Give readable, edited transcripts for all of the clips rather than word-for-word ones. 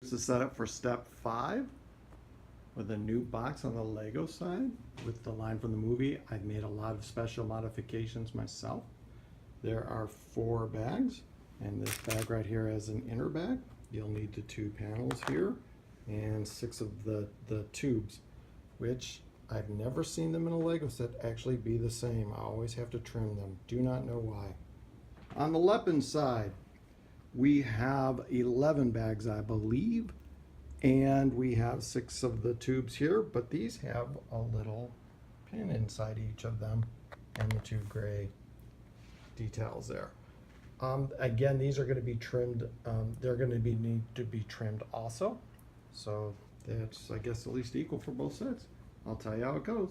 Here's the setup for step 5 with a new box on the Lego side with the line from the movie. I've made a lot of special modifications myself. There are 4 bags, and this bag right here has an inner bag. You'll need the 2 panels here and 6 of the tubes, which I've never seen them in a Lego set actually be the same. I always have to trim them. Do not know why. On the Lepin side, we have 11 bags, I believe, and we have 6 of the tubes here, but these have a little pin inside each of them and the 2 gray details there. Again, these are going to be trimmed. They're going to need to be trimmed also, so that's, I guess, at least equal for both sets. I'll tell you how it goes.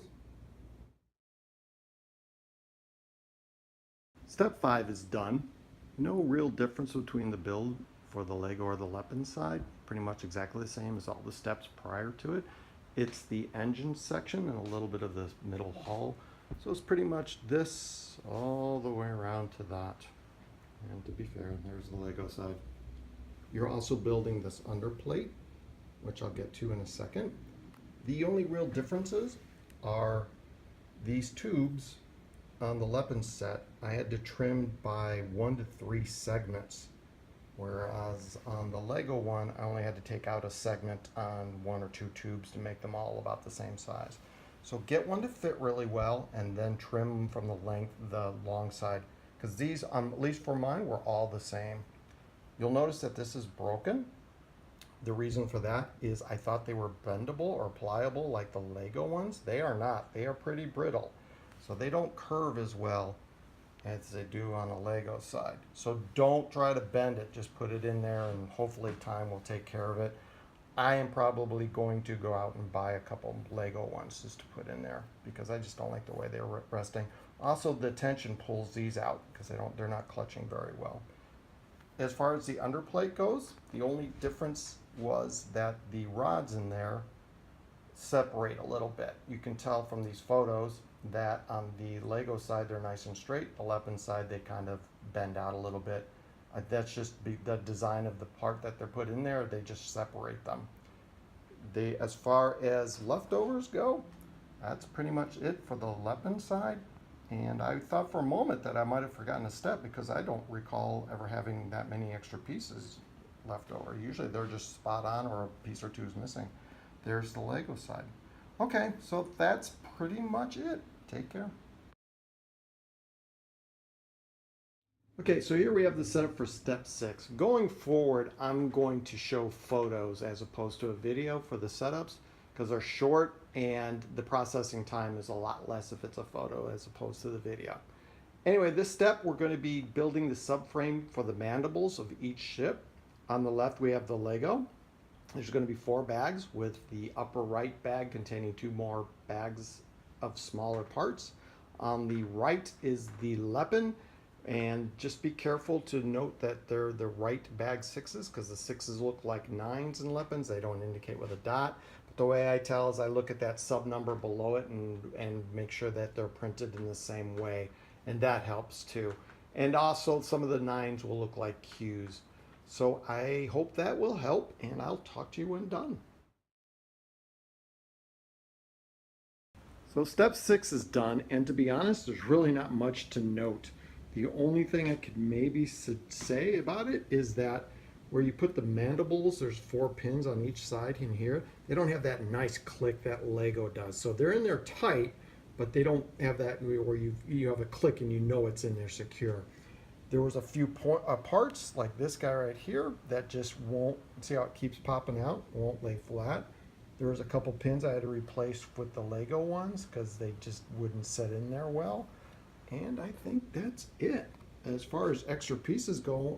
Step 5 is done. No real difference between the build for the Lego or the Lepin side. Pretty much exactly the same as all the steps prior to it. It's the engine section and a little bit of the middle hull. So it's pretty much this all the way around to that. And to be fair, there's the Lego side. You're also building this underplate, which I'll get to in a second. The only real differences are these tubes. On the Lepin set, I had to trim by 1 to 3 segments, whereas on the Lego one, I only had to take out a segment on 1 or 2 tubes to make them all about the same size. So get one to fit really well, and then trim from the length, the long side, because these, at least for mine, were all the same. You'll notice that this is broken. The reason for that is I thought they were bendable or pliable like the Lego ones. They are not. They are pretty brittle. So they don't curve as well as they do on the Lego side. So don't try to bend it, just put it in there and hopefully time will take care of it. I am probably going to go out and buy a couple Lego ones just to put in there because I just don't like the way they're resting. Also, the tension pulls these out because they're not clutching very well. As far as the underplate goes, the only difference was that the rods in there separate a little bit. You can tell from these photos that on the Lego side they're nice and straight. The Lepin side they kind of bend out a little bit. That's just the design of the part that they're put in there. They just separate them. As far as leftovers go, that's pretty much it for the Lepin side. And I thought for a moment that I might have forgotten a step because I don't recall ever having that many extra pieces left over. Usually they're just spot on or a piece or two is missing. There's the Lego side. Okay, so that's pretty much it. Take care. Okay, so here we have the setup for step 6. Going forward, I'm going to show photos as opposed to a video for the setups because they're short and the processing time is a lot less if it's a photo as opposed to the video. Anyway, this step we're going to be building the subframe for the mandibles of each ship. On the left we have the Lego. There's going to be 4 bags with the upper right bag containing 2 more bags of smaller parts. On the right is the Lepin, and just be careful to note that they're the right bag 6s because the 6s look like 9s in Lepins. They don't indicate with a dot. But the way I tell is I look at that sub number below it and make sure that they're printed in the same way, and that helps too. And also some of the 9s will look like Qs. So I hope that will help, and I'll talk to you when done. So step 6 is done, and to be honest, there's really not much to note. The only thing I could maybe say about it is that where you put the mandibles, there's 4 pins on each side in here. They don't have that nice click that Lego does. So they're in there tight, but they don't have that where you have a click and you know it's in there secure. There was a few parts like this guy right here that just won't, see how it keeps popping out, won't lay flat. There was a couple pins I had to replace with the Lego ones because they just wouldn't set in there well. And I think that's it. As far as extra pieces go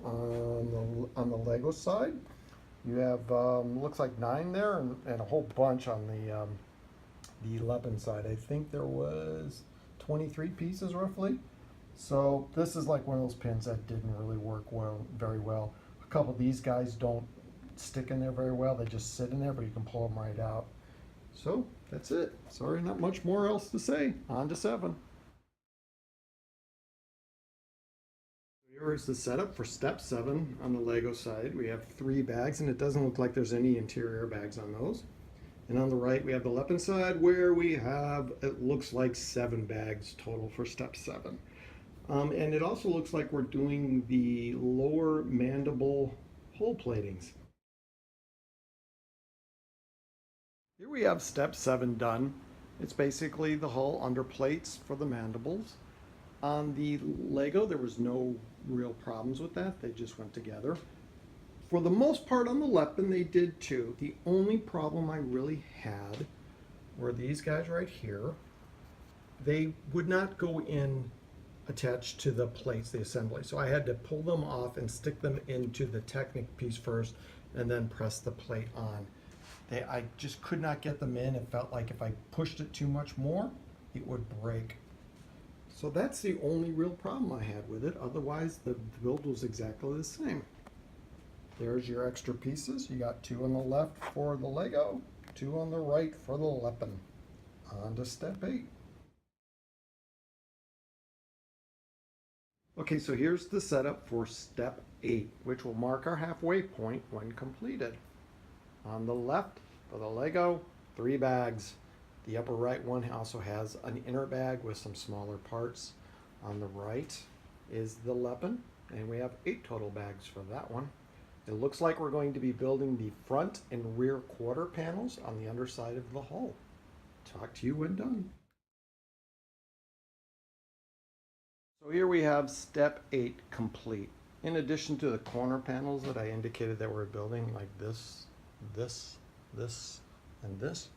on the Lego side, you have looks like 9 there and a whole bunch on the Lepin side. I think there was 23 pieces roughly. So this is like one of those pins that didn't really work very well. A couple of these guys don't stick in there very well. They just sit in there, but you can pull them right out. So that's it. Sorry, not much more else to say. On to 7. Here is the setup for step 7 on the Lego side. We have 3 bags, and it doesn't look like there's any interior bags on those. And on the right, we have the Lepin side where we have, it looks like 7 bags total for step 7. And it also looks like we're doing the lower mandible hole platings. Here we have step 7 done. It's basically the hull under plates for the mandibles. On the Lego, there was no real problems with that. They just went together. For the most part on the Lepin, they did too. The only problem I really had were these guys right here. They would not go in attached to the plates, the assembly. So I had to pull them off and stick them into the Technic piece first and then press the plate on. I just could not get them in. It felt like if I pushed it too much more, it would break. So that's the only real problem I had with it. Otherwise, the build was exactly the same. There's your extra pieces. You got 2 on the left for the Lego, 2 on the right for the Lepin. On to step 8. Okay, so here's the setup for step 8, which will mark our halfway point when completed. On the left for the Lego, 3 bags. The upper right one also has an inner bag with some smaller parts. On the right is the Lepin, and we have 8 total bags for that one. It looks like we're going to be building the front and rear quarter panels on the underside of the hull. Talk to you when done. So here we have step 8 complete. In addition to the corner panels that I indicated that we're building, like this, and this,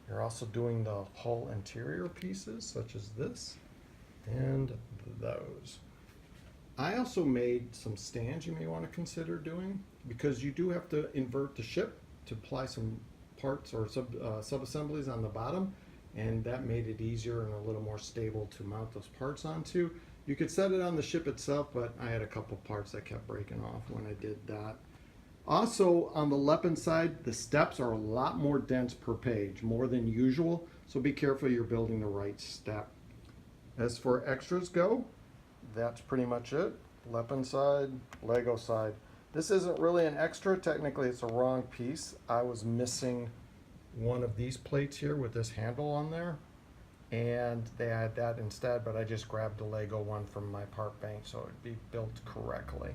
you're also doing the hull interior pieces, such as this and those. I also made some stands you may want to consider doing, because you do have to invert the ship to apply some parts or sub-assemblies on the bottom, and that made it easier and a little more stable to mount those parts onto. You could set it on the ship itself, but I had a couple parts that kept breaking off when I did that. Also, on the Lepin side, the steps are a lot more dense per page, more than usual, so be careful you're building the right step. As for extras go, that's pretty much it. Lepin side, Lego side. This isn't really an extra. Technically, it's a wrong piece. I was missing one of these plates here with this handle on there, and they had that instead, but I just grabbed the Lego one from my part bank so it'd be built correctly.